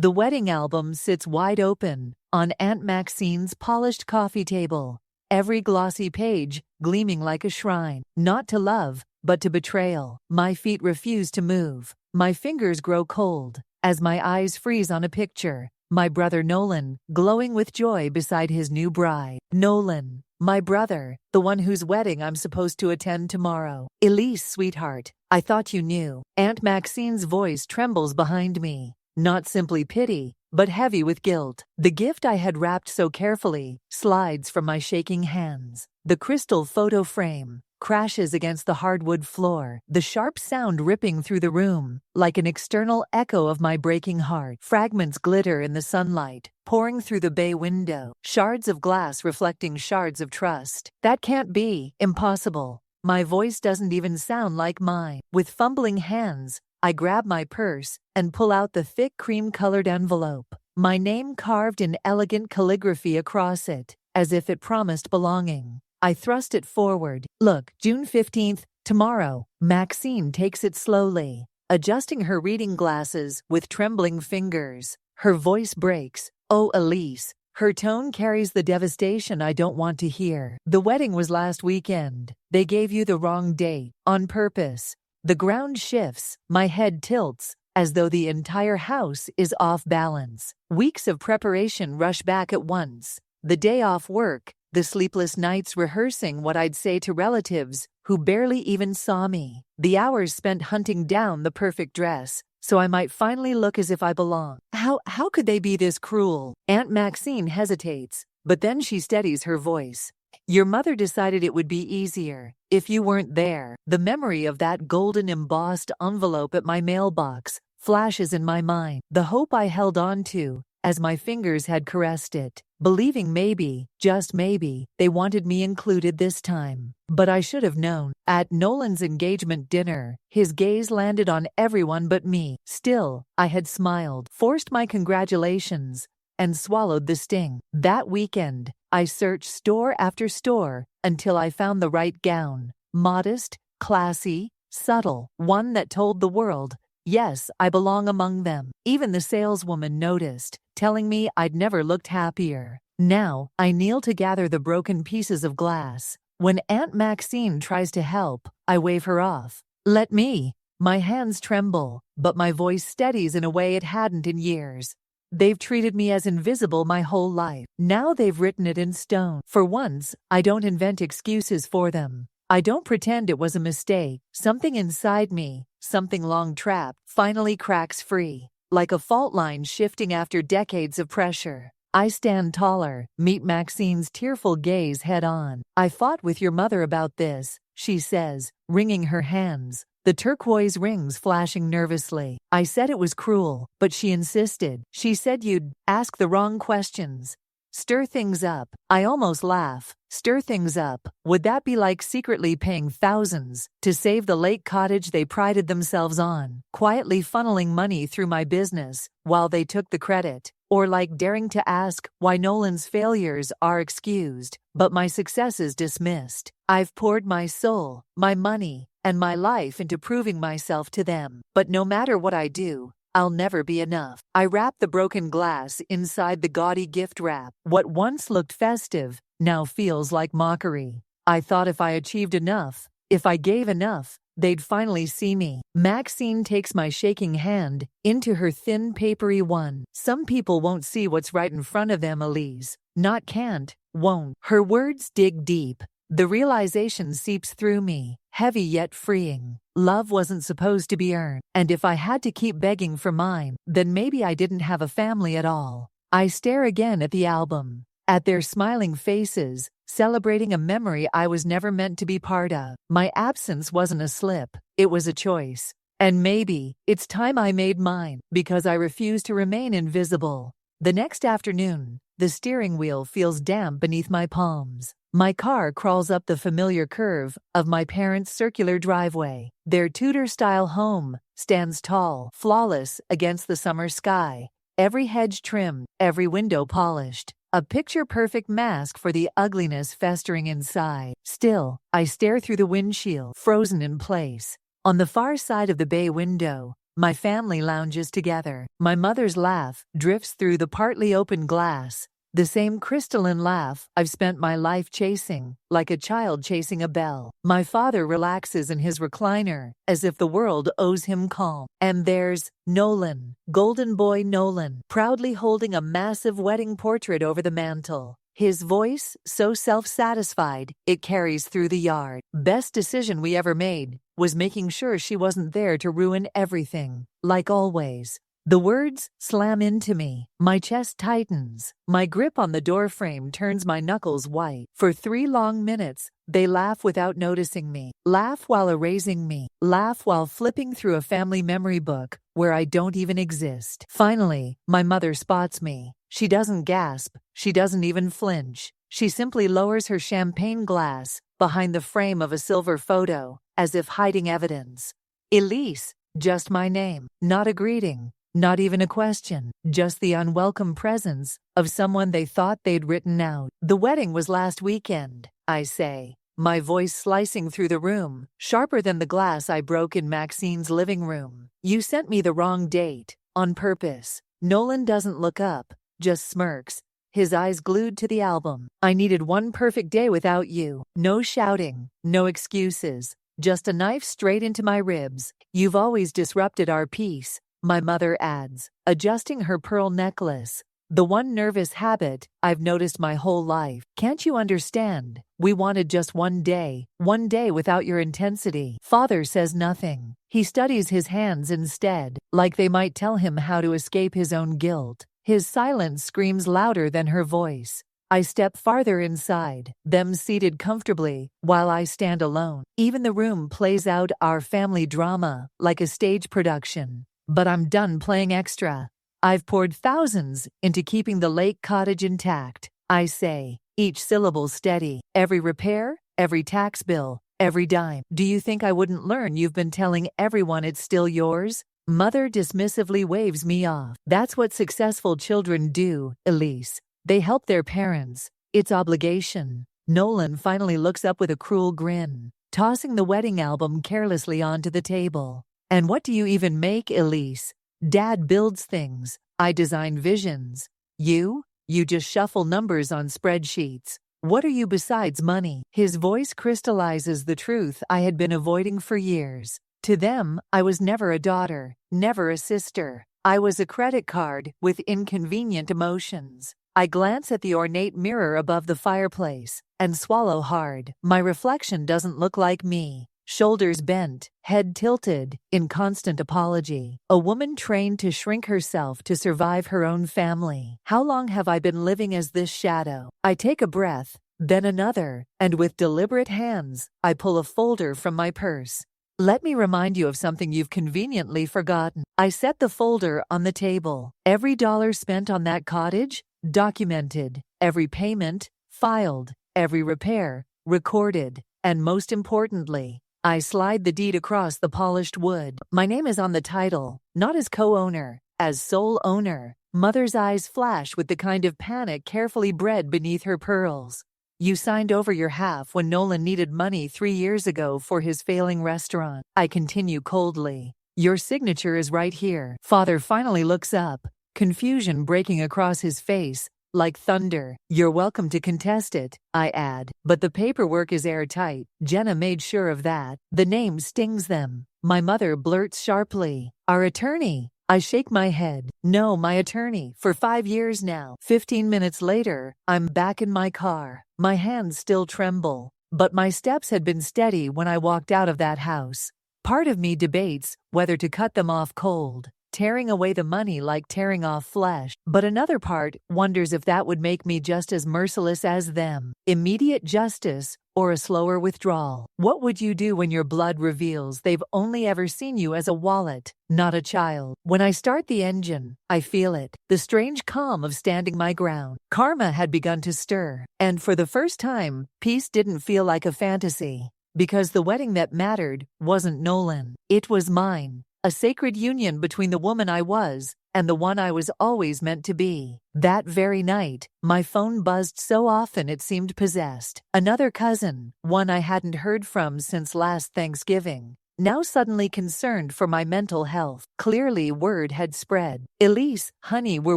The wedding album sits wide open on Aunt Maxine's polished coffee table, every glossy page gleaming like a shrine, not to love, but to betrayal. My feet refuse to move. My fingers grow cold as my eyes freeze on a picture. My brother Nolan, glowing with joy beside his new bride. Nolan, my brother, the one whose wedding I'm supposed to attend tomorrow. Elise, sweetheart, I thought you knew. Aunt Maxine's voice trembles behind me. Not simply pity, but heavy with guilt. The gift I had wrapped so carefully slides from my shaking hands. The crystal photo frame crashes against the hardwood floor, the sharp sound ripping through the room like an external echo of my breaking heart. Fragments glitter in the sunlight, pouring through the bay window, shards of glass reflecting shards of trust. That can't be. Impossible. My voice doesn't even sound like mine. With fumbling hands, I grab my purse and pull out the thick cream-colored envelope, my name carved in elegant calligraphy across it, as if it promised belonging. I thrust it forward. Look, June 15th, tomorrow. Maxine takes it slowly, adjusting her reading glasses with trembling fingers. Her voice breaks. Oh, Elise. Her tone carries the devastation I don't want to hear. The wedding was last weekend. They gave you the wrong date, on purpose. The ground shifts, my head tilts, as though the entire house is off balance. Weeks of preparation rush back at once. The day off work, the sleepless nights rehearsing what I'd say to relatives who barely even saw me. The hours spent hunting down the perfect dress, so I might finally look as if I belong. How could they be this cruel? Aunt Maxine hesitates, but then she steadies her voice. Your mother decided it would be easier if you weren't there. The memory of that golden embossed envelope at my mailbox flashes in my mind. The hope I held on to as my fingers had caressed it, believing maybe, just maybe, they wanted me included this time. But I should have known. At Nolan's engagement dinner, his gaze landed on everyone but me. Still, I had smiled, forced my congratulations, and swallowed the sting. That weekend, I searched store after store until I found the right gown. Modest, classy, subtle, one that told the world, yes, I belong among them. Even the saleswoman noticed, telling me I'd never looked happier. Now, I kneel to gather the broken pieces of glass. When Aunt Maxine tries to help, I wave her off. Let me. My hands tremble, but my voice steadies in a way it hadn't in years. They've treated me as invisible my whole life. Now they've written it in stone. For once, I don't invent excuses for them. I don't pretend it was a mistake. Something inside me, something long trapped, finally cracks free, like a fault line shifting after decades of pressure. I stand taller, meet Maxine's tearful gaze head on. I fought with your mother about this, she says, wringing her hands, the turquoise rings flashing nervously. I said it was cruel, but she insisted. She said you'd ask the wrong questions. Stir things up. I almost laugh. Stir things up. Would that be like secretly paying thousands to save the lake cottage they prided themselves on, quietly funneling money through my business while they took the credit? Or like daring to ask why Nolan's failures are excused, but my successes dismissed? I've poured my soul, my money, and my life into proving myself to them. But no matter what I do, I'll never be enough. I wrap the broken glass inside the gaudy gift wrap. What once looked festive now feels like mockery. I thought if I achieved enough, if I gave enough, they'd finally see me. Maxine takes my shaking hand into her thin, papery one. Some people won't see what's right in front of them, Elise. Not can't, won't. Her words dig deep. The realization seeps through me, heavy yet freeing. Love wasn't supposed to be earned, and if I had to keep begging for mine, then maybe I didn't have a family at all. I stare again at the album, at their smiling faces, celebrating a memory I was never meant to be part of. My absence wasn't a slip, it was a choice. And maybe it's time I made mine, because I refuse to remain invisible. The next afternoon, the steering wheel feels damp beneath my palms. My car crawls up the familiar curve of my parents' circular driveway. Their Tudor-style home stands tall, flawless against the summer sky, every hedge trimmed, every window polished. A picture-perfect mask for the ugliness festering inside. Still, I stare through the windshield, frozen in place. On the far side of the bay window, My family lounges together. My mother's laugh drifts through the partly open glass. The same crystalline laugh I've spent my life chasing, like a child chasing a bell. My father relaxes in his recliner, as if the world owes him calm. And there's Nolan, golden boy Nolan, proudly holding a massive wedding portrait over the mantel. His voice, so self-satisfied, it carries through the yard. Best decision we ever made was making sure she wasn't there to ruin everything, like always. The words slam into me. My chest tightens. My grip on the doorframe turns my knuckles white. For 3 long minutes, they laugh without noticing me. Laugh while erasing me. Laugh while flipping through a family memory book where I don't even exist. Finally, my mother spots me. She doesn't gasp. She doesn't even flinch. She simply lowers her champagne glass behind the frame of a silver photo, as if hiding evidence. Elise, just my name. Not a greeting. Not even a question, just the unwelcome presence of someone they thought they'd written out. The wedding was last weekend, I say, my voice slicing through the room, sharper than the glass I broke in Maxine's living room. You sent me the wrong date, on purpose. Nolan doesn't look up, just smirks, his eyes glued to the album. I needed one perfect day without you. No shouting, no excuses, just a knife straight into my ribs. You've always disrupted our peace. My mother adds, adjusting her pearl necklace. The one nervous habit I've noticed my whole life. Can't you understand? We wanted just one day without your intensity. Father says nothing. He studies his hands instead, like they might tell him how to escape his own guilt. His silence screams louder than her voice. I step farther inside, them seated comfortably, while I stand alone. Even the room plays out our family drama, like a stage production. But I'm done playing extra. I've poured thousands into keeping the lake cottage intact. I say, each syllable steady. Every repair, every tax bill, every dime. Do you think I wouldn't learn you've been telling everyone it's still yours? Mother dismissively waves me off. That's what successful children do, Elise. They help their parents. It's obligation. Nolan finally looks up with a cruel grin, tossing the wedding album carelessly onto the table. And what do you even make, Elise? Dad builds things. I design visions. You just shuffle numbers on spreadsheets. What are you besides money? His voice crystallizes the truth I had been avoiding for years. To them, I was never a daughter, never a sister. I was a credit card with inconvenient emotions. I glance at the ornate mirror above the fireplace and swallow hard. My reflection doesn't look like me. Shoulders bent, head tilted, in constant apology. A woman trained to shrink herself to survive her own family. How long have I been living as this shadow? I take a breath, then another, and with deliberate hands, I pull a folder from my purse. Let me remind you of something you've conveniently forgotten. I set the folder on the table. Every dollar spent on that cottage, documented. Every payment, filed. Every repair, recorded. And most importantly, I slide the deed across the polished wood. My name is on the title, not as co-owner, as sole owner. Mother's eyes flash with the kind of panic carefully bred beneath her pearls. You signed over your half when Nolan needed money 3 years ago for his failing restaurant. I continue coldly. Your signature is right here. Father finally looks up, confusion breaking across his face, like thunder. You're welcome to contest it, I add, but the paperwork is airtight. Jenna made sure of that. The name stings them. My mother blurts sharply, our attorney. I shake my head. No, my attorney, for 5 years now. 15 minutes later, I'm back in my car. My hands still tremble, but my steps had been steady when I walked out of that house. Part of me debates whether to cut them off cold, tearing away the money like tearing off flesh, but another part wonders if that would make me just as merciless as them. Immediate justice or a slower withdrawal. What would you do when your blood reveals they've only ever seen you as a wallet, not a child? When I start the engine, I feel it, the strange calm of standing my ground. Karma had begun to stir, and for the first time, peace didn't feel like a fantasy, because the wedding that mattered wasn't Nolan. It was mine. A sacred union between the woman I was and the one I was always meant to be. That very night, my phone buzzed so often it seemed possessed. Another cousin, one I hadn't heard from since last Thanksgiving. now suddenly concerned for my mental health. Clearly, word had spread. "Elise, honey, we're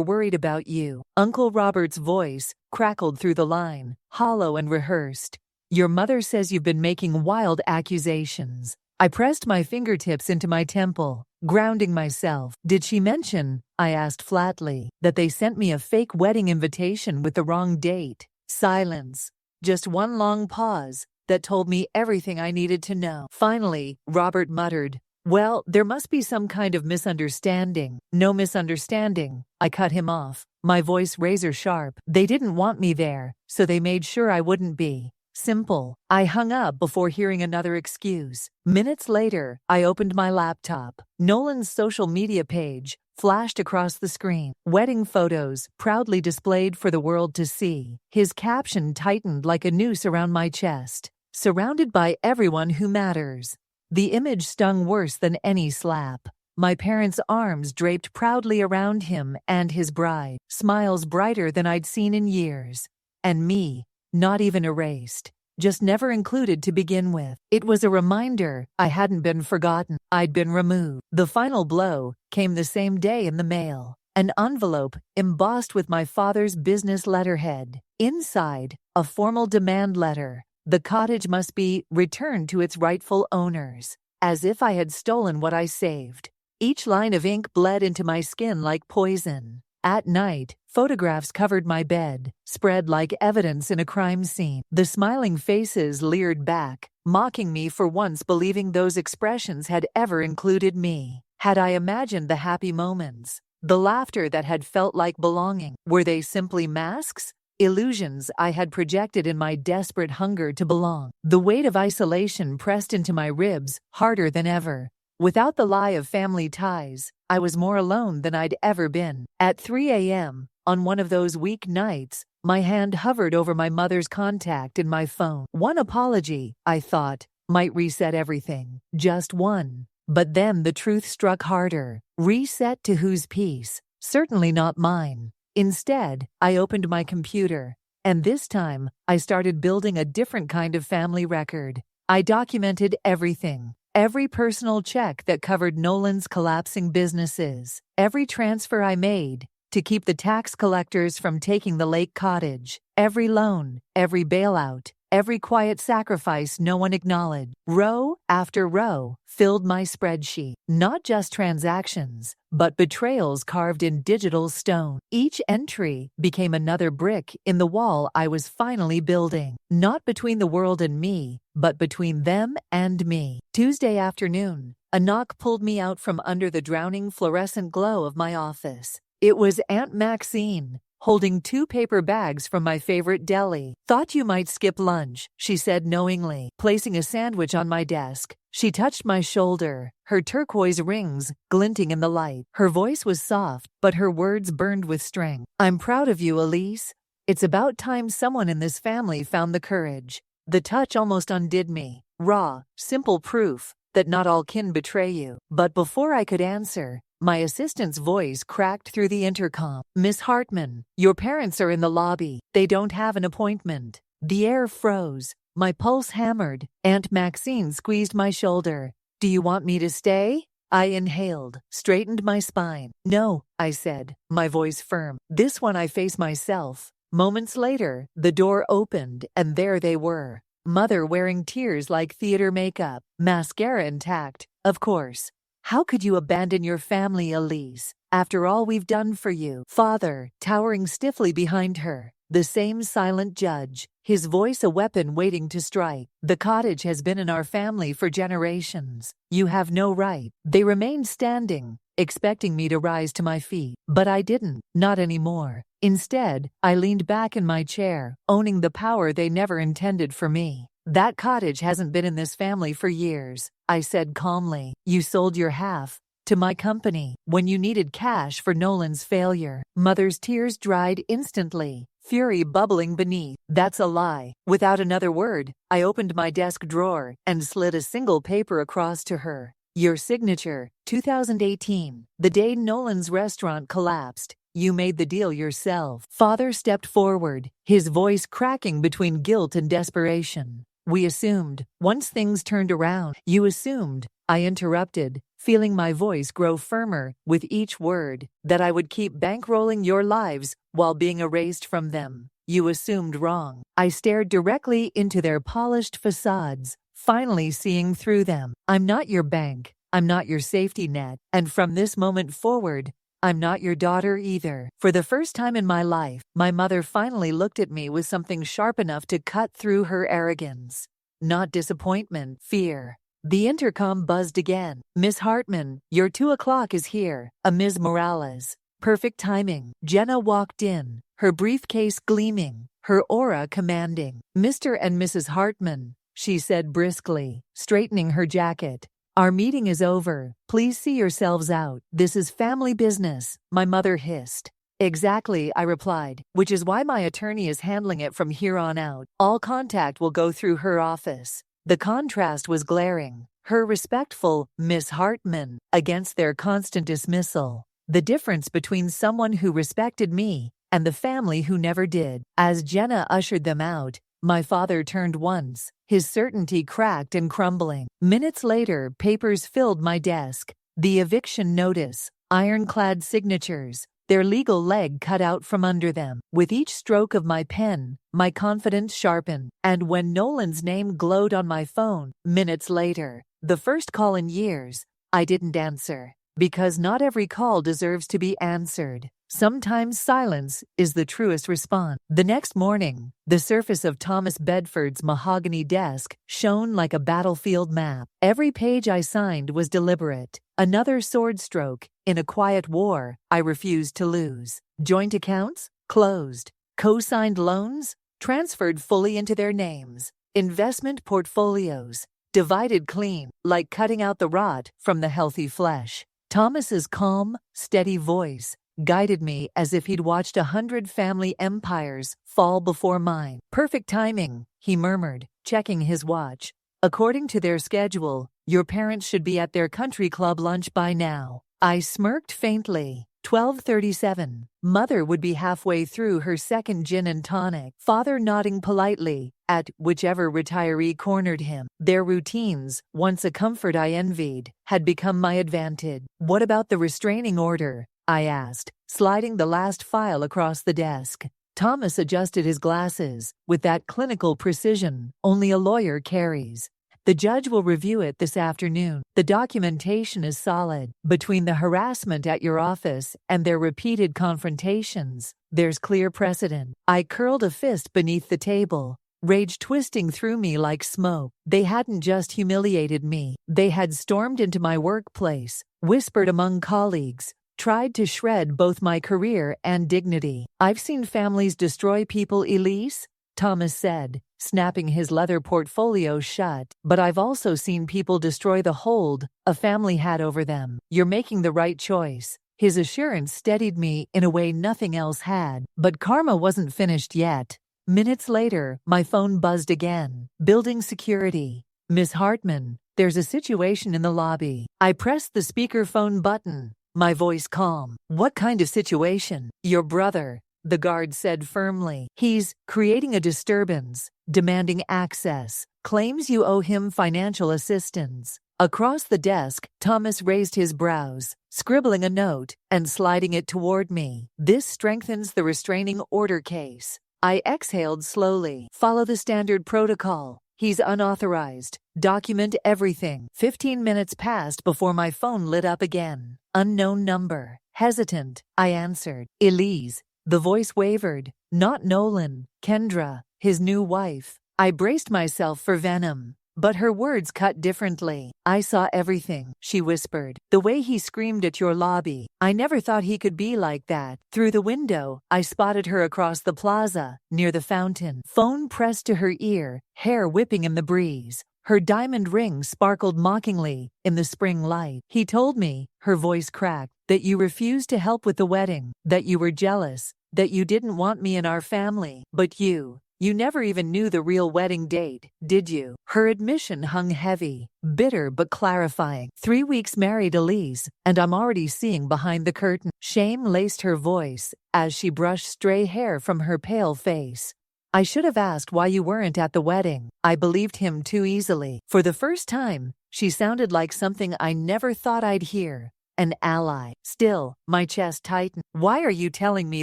worried about you." Uncle Robert's voice crackled through the line, hollow and rehearsed. "Your mother says you've been making wild accusations." I pressed my fingertips into my temple, grounding myself. "Did she mention," I asked flatly, "that they sent me a fake wedding invitation with the wrong date?" Silence. Just one long pause that told me everything I needed to know. Finally, Robert muttered, "Well, there must be some kind of misunderstanding." "No misunderstanding," I cut him off, my voice razor sharp. "They didn't want me there, so they made sure I wouldn't be. Simple." I hung up before hearing another excuse. Minutes later, I opened my laptop. Nolan's social media page flashed across the screen. Wedding photos proudly displayed for the world to see. His caption tightened like a noose around my chest. "Surrounded by everyone who matters." The image stung worse than any slap. My parents' arms draped proudly around him and his bride, smiles brighter than I'd seen in years. And me, not even erased, just never included to begin with. It was a reminder I hadn't been forgotten. I'd been removed. The final blow came the same day in the mail. An envelope embossed with my father's business letterhead. Inside, a formal demand letter. The cottage must be returned to its rightful owners. As if I had stolen what I saved. Each line of ink bled into my skin like poison. At night, photographs covered my bed, spread like evidence in a crime scene. The smiling faces leered back, mocking me for once believing those expressions had ever included me. Had I imagined the happy moments, the laughter that had felt like belonging? Were they simply masks? Illusions I had projected in my desperate hunger to belong. The weight of isolation pressed into my ribs harder than ever. Without the lie of family ties, I was more alone than I'd ever been. At 3 a.m., on one of those week nights, my hand hovered over my mother's contact in my phone. One apology, I thought, might reset everything. Just one. But then the truth struck harder. Reset to whose peace? Certainly not mine. Instead, I opened my computer. And this time, I started building a different kind of family record. I documented everything. Every personal check that covered Nolan's collapsing businesses. Every transfer I made to keep the tax collectors from taking the lake cottage. Every loan, every bailout, every quiet sacrifice no one acknowledged. Row after row filled my spreadsheet. Not just transactions, but betrayals carved in digital stone. Each entry became another brick in the wall I was finally building. Not between the world and me, but between them and me. Tuesday afternoon, a knock pulled me out from under the drowning fluorescent glow of my office. It was Aunt Maxine, holding 2 paper bags from my favorite deli. "Thought you might skip lunch," she said knowingly, placing a sandwich on my desk. She touched my shoulder, her turquoise rings glinting in the light. Her voice was soft, but her words burned with strength. "I'm proud of you, Elise. It's about time someone in this family found the courage." The touch almost undid me. Raw, simple proof that not all kin betray you. But before I could answer, my assistant's voice cracked through the intercom. "Miss Hartman, your parents are in the lobby. They don't have an appointment." The air froze. My pulse hammered. Aunt Maxine squeezed my shoulder. "Do you want me to stay?" I inhaled, straightened my spine. "No," I said, my voice firm. "This one I face myself." Moments later, the door opened, and there they were. Mother wearing tears like theater makeup, mascara intact, of course. "How could you abandon your family, Elise, after all we've done for you?" Father, towering stiffly behind her, the same silent judge, his voice a weapon waiting to strike. "The cottage has been in our family for generations. You have no right." They remained standing, expecting me to rise to my feet. But I didn't, not anymore. Instead, I leaned back in my chair, owning the power they never intended for me. "That cottage hasn't been in this family for years," I said calmly. "You sold your half to my company when you needed cash for Nolan's failure." Mother's tears dried instantly, fury bubbling beneath. "That's a lie." Without another word, I opened my desk drawer and slid a single paper across to her. "Your signature, 2018, the day Nolan's restaurant collapsed. You made the deal yourself." Father stepped forward, his voice cracking between guilt and desperation. We assumed. Once things turned around, you assumed, I interrupted, feeling my voice grow firmer with each word, that I would keep bankrolling your lives while being erased from them. You assumed wrong. I stared directly into their polished facades, finally seeing through them. I'm not your bank. I'm not your safety net. And from this moment forward, I'm not your daughter either. For the first time in my life, my mother finally looked at me with something sharp enough to cut through her arrogance. Not disappointment, fear. The intercom buzzed again. Miss Hartman, your 2 o'clock is here. A Ms. Morales. Perfect timing. Jenna walked in, her briefcase gleaming, her aura commanding. Mr. and Mrs. Hartman, she said briskly, straightening her jacket. Our meeting is over. Please see yourselves out. This is family business, my mother hissed. Exactly, I replied, which is why my attorney is handling it from here on out. All contact will go through her office. The contrast was glaring. Her respectful Miss Hartman against their constant dismissal. The difference between someone who respected me and the family who never did. As Jenna ushered them out, my father turned once, his certainty cracked and crumbling. Minutes later, papers filled my desk. The eviction notice, ironclad signatures, their legal leg cut out from under them. With each stroke of my pen, my confidence sharpened. And when Nolan's name glowed on my phone, minutes later, the first call in years, I didn't answer. Because not every call deserves to be answered. Sometimes silence is the truest response. The next morning, the surface of Thomas Bedford's mahogany desk shone like a battlefield map. Every page I signed was deliberate. Another sword stroke in a quiet war I refused to lose. Joint accounts? Closed. Co-signed loans? Transferred fully into their names. Investment portfolios? Divided clean, like cutting out the rot from the healthy flesh. Thomas's calm, steady voice guided me as if he'd watched 100 family empires fall before mine. Perfect timing, he murmured, checking his watch. According to their schedule, your parents should be at their country club lunch by now. I smirked faintly. 12:37. Mother would be halfway through her second gin and tonic. Father nodding politely at whichever retiree cornered him. Their routines, once a comfort I envied, had become my advantage. What about the restraining order? I asked, sliding the last file across the desk. Thomas adjusted his glasses with that clinical precision only a lawyer carries. The judge will review it this afternoon. The documentation is solid. Between the harassment at your office and their repeated confrontations, there's clear precedent. I curled a fist beneath the table, rage twisting through me like smoke. They hadn't just humiliated me. They had stormed into my workplace, whispered among colleagues, tried to shred both my career and dignity. I've seen families destroy people, Elise, Thomas said, snapping his leather portfolio shut. But I've also seen people destroy the hold a family had over them. You're making the right choice. His assurance steadied me in a way nothing else had. But karma wasn't finished yet. Minutes later, my phone buzzed again. Building security. Miss Hartman, there's a situation in the lobby. I pressed the speakerphone button, my voice calm. What kind of situation? Your brother, the guard said firmly. He's creating a disturbance, demanding access, claims you owe him financial assistance. Across the desk, Thomas raised his brows, scribbling a note and sliding it toward me. This strengthens the restraining order case. I exhaled slowly. Follow the standard protocol. He's unauthorized. Document everything. 15 minutes passed before my phone lit up again. Unknown number. Hesitant, I answered. Elise. The voice wavered. Not Nolan. Kendra, his new wife. I braced myself for venom, but her words cut differently. I saw everything, she whispered. The way he screamed at your lobby. I never thought he could be like that. Through the window, I spotted her across the plaza, near the fountain. Phone pressed to her ear, hair whipping in the breeze. Her diamond ring sparkled mockingly in the spring light. He told me, her voice cracked, that you refused to help with the wedding, that you were jealous, that you didn't want me in our family. But you never even knew the real wedding date, did you? Her admission hung heavy, bitter but clarifying. 3 weeks married, Elise, and I'm already seeing behind the curtain. Shame laced her voice as she brushed stray hair from her pale face. I should have asked why you weren't at the wedding. I believed him too easily. For the first time, she sounded like something I never thought I'd hear. An ally. Still, my chest tightened. Why are you telling me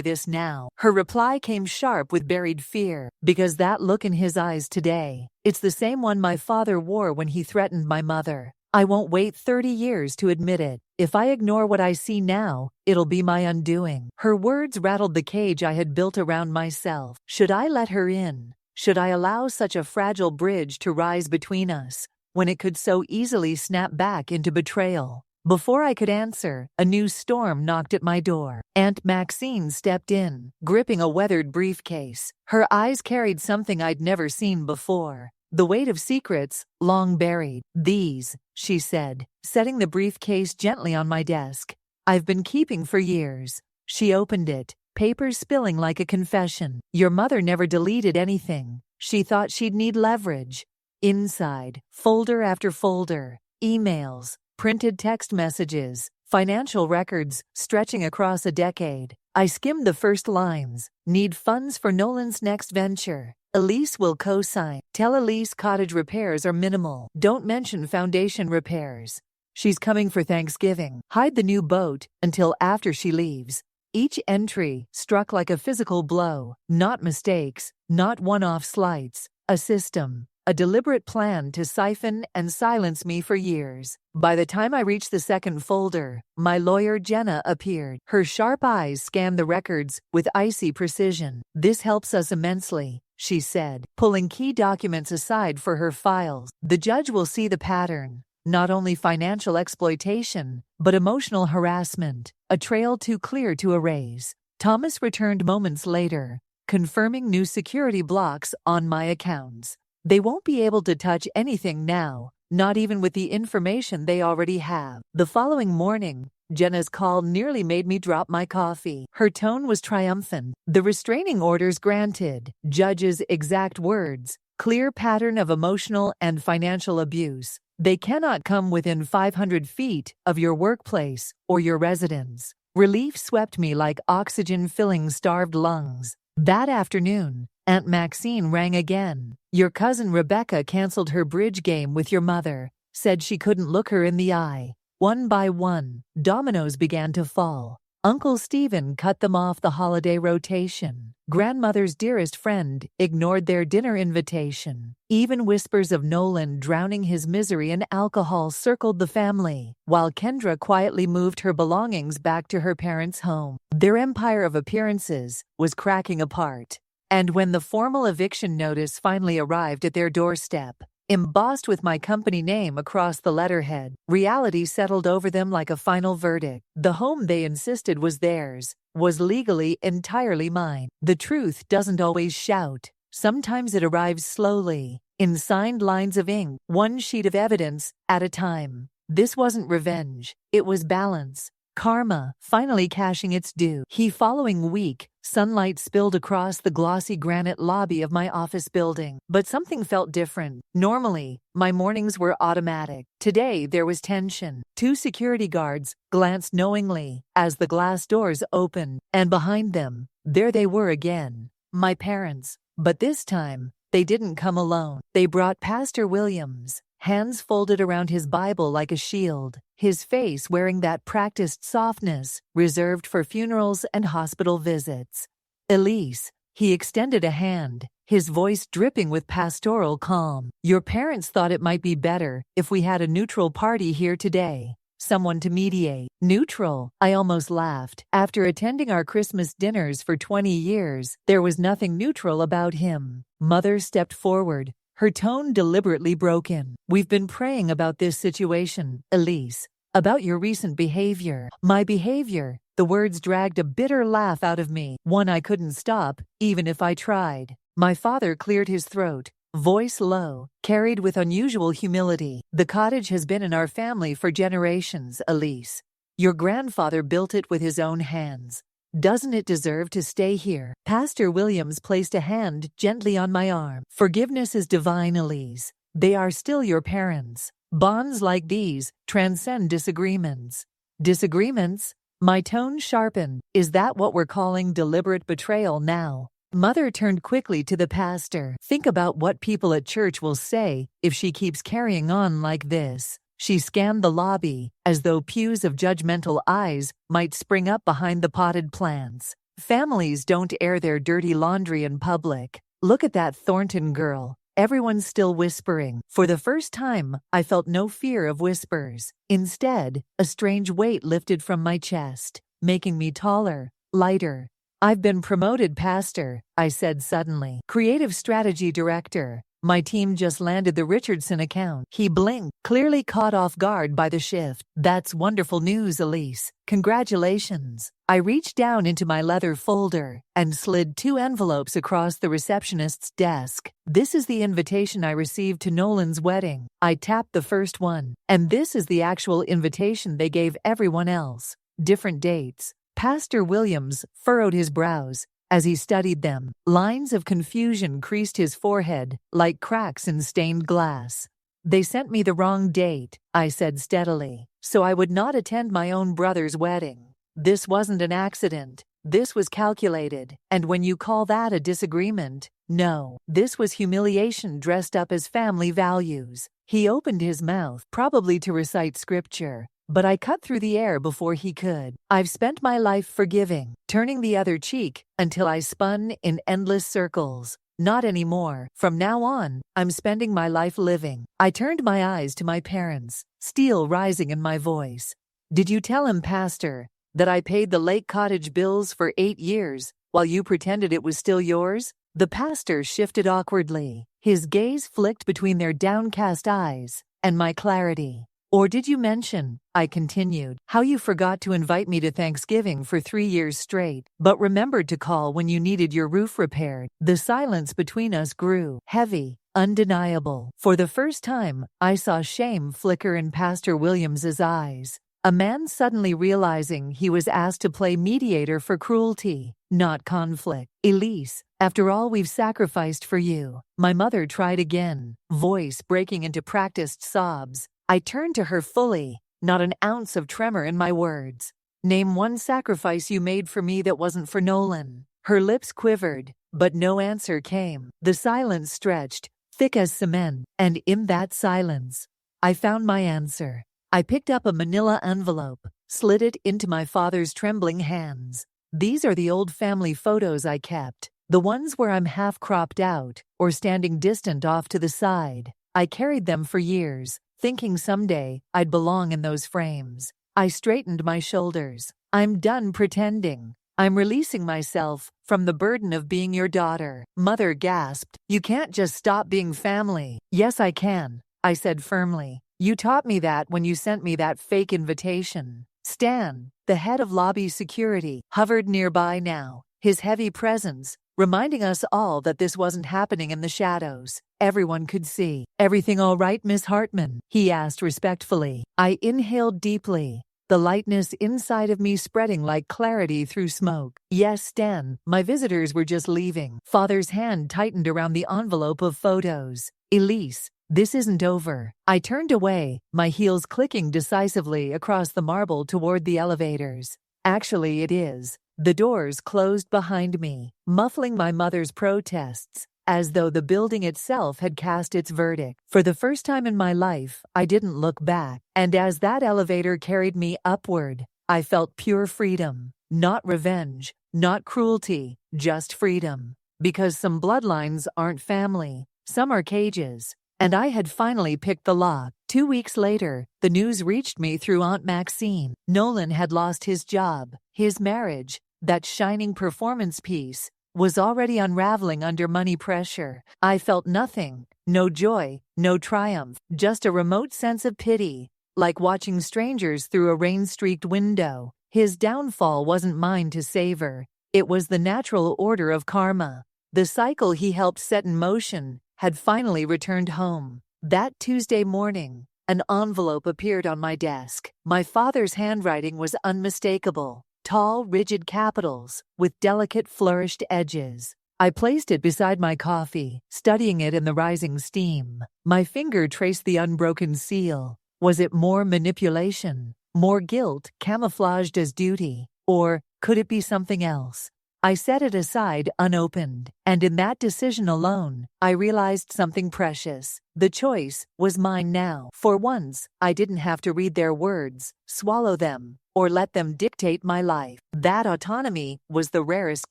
this now? Her reply came sharp with buried fear. Because that look in his eyes today, it's the same one my father wore when he threatened my mother. I won't wait 30 years to admit it. If I ignore what I see now, it'll be my undoing. Her words rattled the cage I had built around myself. Should I let her in? Should I allow such a fragile bridge to rise between us, when it could so easily snap back into betrayal? Before I could answer, a new storm knocked at my door. Aunt Maxine stepped in, gripping a weathered briefcase. Her eyes carried something I'd never seen before. The weight of secrets, long buried. These, she said, setting the briefcase gently on my desk, I've been keeping for years. She opened it, papers spilling like a confession. Your mother never deleted anything. She thought she'd need leverage. Inside, folder after folder, emails, printed text messages, financial records stretching across a decade. I skimmed the first lines. Need funds for Nolan's next venture. Elise will co-sign. Tell Elise cottage repairs are minimal. Don't mention foundation repairs. She's coming for Thanksgiving. Hide the new boat until after she leaves. Each entry struck like a physical blow. Not mistakes, not one-off slights. A system. A deliberate plan to siphon and silence me for years. By the time I reached the second folder, my lawyer Jenna appeared. Her sharp eyes scanned the records with icy precision. This helps us immensely, she said, pulling key documents aside for her files. The judge will see the pattern. Not only financial exploitation, but emotional harassment, a trail too clear to erase. Thomas returned moments later, confirming new security blocks on my accounts. They won't be able to touch anything now, not even with the information they already have. The following morning, Jenna's call nearly made me drop my coffee. Her tone was triumphant. The restraining orders granted, judge's exact words, clear pattern of emotional and financial abuse. They cannot come within 500 feet of your workplace or your residence. Relief swept me like oxygen filling starved lungs. That afternoon, Aunt Maxine rang again. Your cousin Rebecca canceled her bridge game with your mother, said she couldn't look her in the eye. One by one, dominoes began to fall. Uncle Stephen cut them off the holiday rotation. Grandmother's dearest friend ignored their dinner invitation. Even whispers of Nolan drowning his misery in alcohol circled the family, while Kendra quietly moved her belongings back to her parents' home. Their empire of appearances was cracking apart. And when the formal eviction notice finally arrived at their doorstep, embossed with my company name across the letterhead, reality settled over them like a final verdict. The home they insisted was theirs was legally entirely mine. The truth doesn't always shout. Sometimes it arrives slowly, in signed lines of ink, one sheet of evidence at a time. This wasn't revenge. It was balance. Karma, finally cashing its due. The following week, sunlight spilled across the glossy granite lobby of my office building. But something felt different. Normally, my mornings were automatic. Today, there was tension. 2 security guards glanced knowingly as the glass doors opened, and behind them, there they were again. My parents. But this time, they didn't come alone. They brought Pastor Williams, hands folded around his Bible like a shield, his face wearing that practiced softness reserved for funerals and hospital visits. Elise, he extended a hand, his voice dripping with pastoral calm. Your parents thought it might be better if we had a neutral party here today. Someone to mediate. Neutral, I almost laughed. After attending our Christmas dinners for 20 years, there was nothing neutral about him. Mother stepped forward, her tone deliberately broken. We've been praying about this situation, Elise. About your recent behavior. My behavior. The words dragged a bitter laugh out of me, one I couldn't stop, even if I tried. My father cleared his throat, voice low, carried with unusual humility. The cottage has been in our family for generations, Elise. Your grandfather built it with his own hands. Doesn't it deserve to stay here? Pastor Williams placed a hand gently on my arm. Forgiveness is divine, Elise. They are still your parents. Bonds like these transcend disagreements. Disagreements? My tone sharpened. Is that what we're calling deliberate betrayal now? Mother turned quickly to the pastor. Think about what people at church will say if she keeps carrying on like this. She scanned the lobby, as though pews of judgmental eyes might spring up behind the potted plants. Families don't air their dirty laundry in public. Look at that Thornton girl. Everyone's still whispering. For the first time, I felt no fear of whispers. Instead, a strange weight lifted from my chest, making me taller, lighter. I've been promoted pastor, I said suddenly. Creative strategy director. My team just landed the Richardson account. He blinked, clearly caught off guard by the shift. That's wonderful news, Elise. Congratulations. I reached down into my leather folder and slid 2 envelopes across the receptionist's desk. This is the invitation I received to Nolan's wedding. I tapped the first one. And this is the actual invitation they gave everyone else. Different dates. Pastor Williams furrowed his brows as he studied them. Lines of confusion creased his forehead like cracks in stained glass. They sent me the wrong date, I said steadily, so I would not attend my own brother's wedding. This wasn't an accident. This was calculated. And when you call that a disagreement, no, this was humiliation dressed up as family values. He opened his mouth, probably to recite scripture, but I cut through the air before he could. I've spent my life forgiving, turning the other cheek, until I spun in endless circles. Not anymore. From now on, I'm spending my life living. I turned my eyes to my parents, steel rising in my voice. Did you tell him, Pastor, that I paid the Lake Cottage bills for 8 years, while you pretended it was still yours? The pastor shifted awkwardly. His gaze flicked between their downcast eyes and my clarity. Or did you mention, I continued, how you forgot to invite me to Thanksgiving for 3 years straight, but remembered to call when you needed your roof repaired? The silence between us grew heavy, undeniable. For the first time, I saw shame flicker in Pastor Williams's eyes. A man suddenly realizing he was asked to play mediator for cruelty, not conflict. Elise, after all we've sacrificed for you, my mother tried again, voice breaking into practiced sobs. I turned to her fully, not an ounce of tremor in my words. Name one sacrifice you made for me that wasn't for Nolan. Her lips quivered, but no answer came. The silence stretched, thick as cement, and in that silence, I found my answer. I picked up a manila envelope, slid it into my father's trembling hands. These are the old family photos I kept, the ones where I'm half cropped out, or standing distant off to the side. I carried them for years, thinking someday I'd belong in those frames. I straightened my shoulders. I'm done pretending. I'm releasing myself from the burden of being your daughter. Mother gasped. You can't just stop being family. Yes, I can, I said firmly. You taught me that when you sent me that fake invitation. Stan, the head of lobby security, hovered nearby now, his heavy presence reminding us all that this wasn't happening in the shadows. Everyone could see. Everything all right, Miss Hartman? He asked respectfully. I inhaled deeply, the lightness inside of me spreading like clarity through smoke. Yes, Stan, my visitors were just leaving. Father's hand tightened around the envelope of photos. Elise, this isn't over. I turned away, my heels clicking decisively across the marble toward the elevators. Actually, it is. The doors closed behind me, muffling my mother's protests, as though the building itself had cast its verdict. For the first time in my life, I didn't look back, and as that elevator carried me upward, I felt pure freedom. Not revenge, not cruelty, just freedom. Because some bloodlines aren't family, some are cages. And I had finally picked the lock. 2 weeks later, the news reached me through Aunt Maxine. Nolan had lost his job. His marriage, that shining performance piece, was already unraveling under money pressure. I felt nothing. No joy, no triumph, just a remote sense of pity, like watching strangers through a rain-streaked window. His downfall wasn't mine to savor. It was the natural order of karma. The cycle he helped set in motion had finally returned home. That Tuesday morning, an envelope appeared on my desk. My father's handwriting was unmistakable, tall, rigid capitals with delicate flourished edges. I placed it beside my coffee, studying it in the rising steam. My finger traced the unbroken seal. Was it more manipulation, more guilt camouflaged as duty, or could it be something else? I set it aside unopened, and in that decision alone, I realized something precious. The choice was mine now. For once, I didn't have to read their words, swallow them, or let them dictate my life. That autonomy was the rarest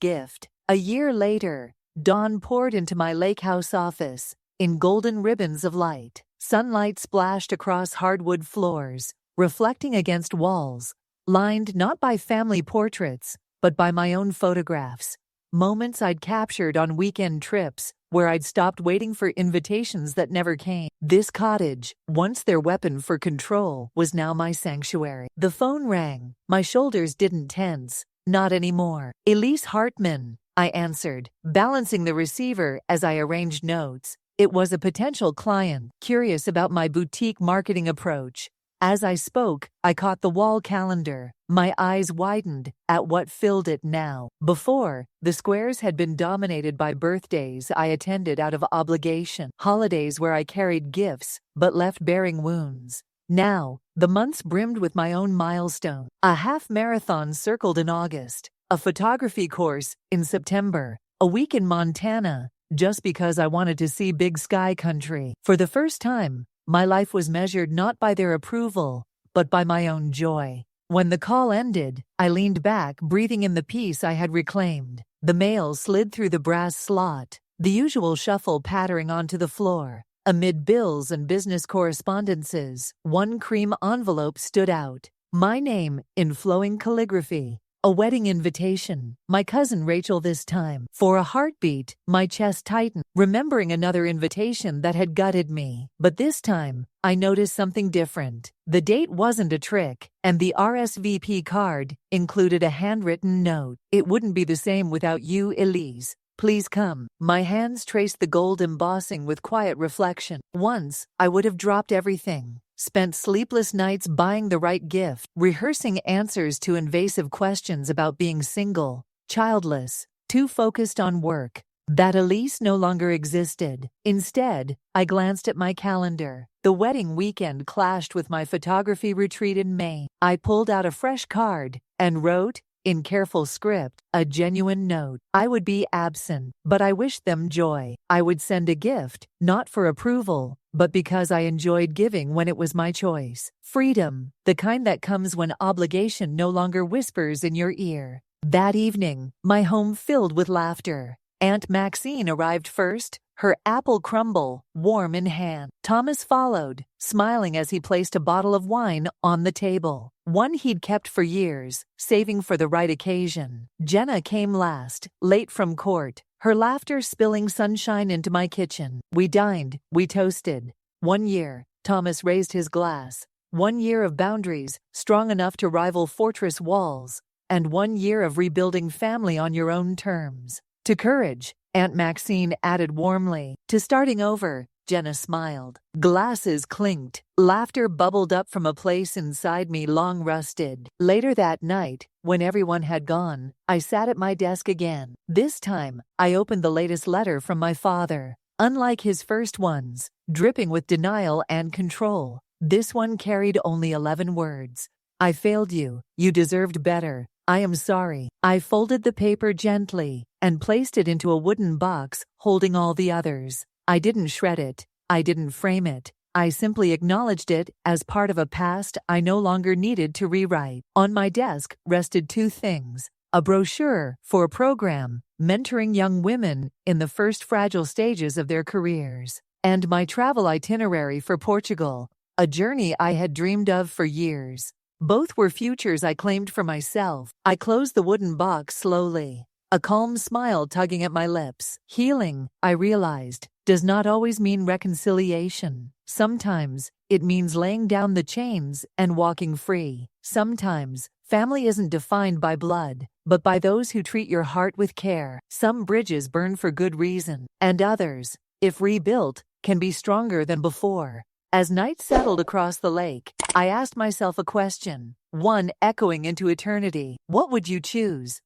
gift. A year later, dawn poured into my lake house office in golden ribbons of light. Sunlight splashed across hardwood floors, reflecting against walls, lined not by family portraits, but by my own photographs, moments I'd captured on weekend trips where I'd stopped waiting for invitations that never came. This cottage, once their weapon for control, was now my sanctuary. The phone rang. My shoulders didn't tense. Not anymore. Elise Hartman, I answered, balancing the receiver as I arranged notes. It was a potential client, curious about my boutique marketing approach. As I spoke, I caught the wall calendar. My eyes widened at what filled it now. Before, the squares had been dominated by birthdays I attended out of obligation, holidays where I carried gifts but left bearing wounds. Now, the months brimmed with my own milestone. A half marathon circled in August, a photography course in September, a week in Montana, just because I wanted to see big sky country. For the first time, my life was measured not by their approval, but by my own joy. When the call ended, I leaned back, breathing in the peace I had reclaimed. The mail slid through the brass slot, the usual shuffle pattering onto the floor. Amid bills and business correspondences, one cream envelope stood out. My name in flowing calligraphy. A wedding invitation. My cousin Rachel this time. For a heartbeat, my chest tightened, remembering another invitation that had gutted me. But this time, I noticed something different. The date wasn't a trick, and the RSVP card included a handwritten note. It wouldn't be the same without you, Elise. Please come. My hands traced the gold embossing with quiet reflection. Once, I would have dropped everything. Spent sleepless nights buying the right gift, rehearsing answers to invasive questions about being single, childless, too focused on work. That Elise no longer existed. Instead, I glanced at my calendar. The wedding weekend clashed with my photography retreat in May. I pulled out a fresh card and wrote, in careful script, a genuine note. I would be absent, but I wished them joy. I would send a gift, not for approval, but because I enjoyed giving when it was my choice. Freedom, the kind that comes when obligation no longer whispers in your ear. That evening, my home filled with laughter. Aunt Maxine arrived first, her apple crumble warm in hand. Thomas followed, smiling as he placed a bottle of wine on the table, one he'd kept for years, saving for the right occasion. Jenna came last, late from court, her laughter spilling sunshine into my kitchen. We dined, we toasted. 1 year, Thomas raised his glass. 1 year of boundaries, strong enough to rival fortress walls, and 1 year of rebuilding family on your own terms. To courage, Aunt Maxine added warmly. To starting over, Jenna smiled. Glasses clinked. Laughter bubbled up from a place inside me long rusted. Later that night, when everyone had gone, I sat at my desk again. This time, I opened the latest letter from my father. Unlike his first ones, dripping with denial and control, this one carried only 11 words. I failed you. You deserved better. I am sorry. I folded the paper gently and placed it into a wooden box, holding all the others. I didn't shred it. I didn't frame it. I simply acknowledged it as part of a past I no longer needed to rewrite. On my desk rested 2 things: a brochure for a program mentoring young women in the first fragile stages of their careers, and my travel itinerary for Portugal, a journey I had dreamed of for years. Both were futures I claimed for myself. I closed the wooden box slowly, a calm smile tugging at my lips. Healing, I realized, does not always mean reconciliation. Sometimes, it means laying down the chains and walking free. Sometimes, family isn't defined by blood, but by those who treat your heart with care. Some bridges burn for good reason, and others, if rebuilt, can be stronger than before. As night settled across the lake, I asked myself a question, one echoing into eternity. What would you choose?